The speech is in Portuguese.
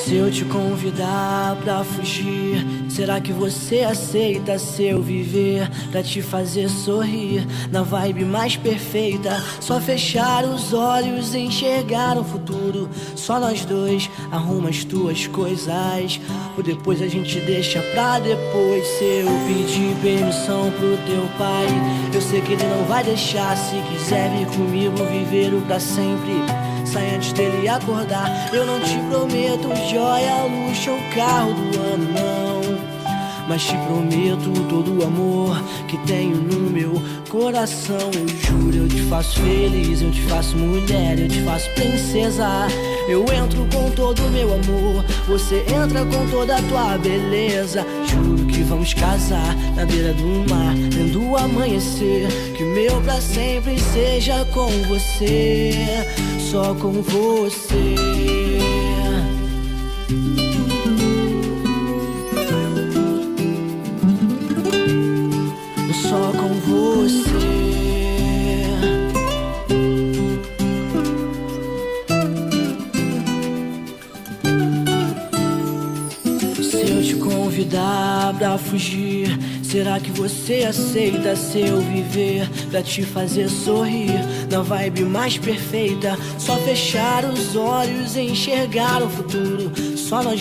Se eu te convidar pra fugir, será que você aceita se eu viver pra te fazer sorrir? Na vibe mais perfeita, só fechar os olhos e enxergar o futuro. Só nós dois, arruma as tuas coisas, ou depois a gente deixa pra depois. Se eu pedir permissão pro teu pai, eu sei que ele não vai deixar. Se quiser vir comigo viver o pra sempre, sai antes dele acordar. Eu não te prometo joia, luxo ou carro do ano, não, mas te prometo todo o amor que tenho no meu coração. Eu juro, eu te faço feliz, eu te faço mulher, eu te faço princesa. Eu entro com todo o meu amor, você entra com toda a tua beleza. Juro que vamos casar na beira do mar, vendo o amanhecer. Que o meu pra sempre seja com você, só com você. Só com você. Se eu te convidar pra fugir, será que você aceita se eu viver pra te fazer sorrir? Na vibe mais perfeita, só fechar os olhos e enxergar o futuro. Só nós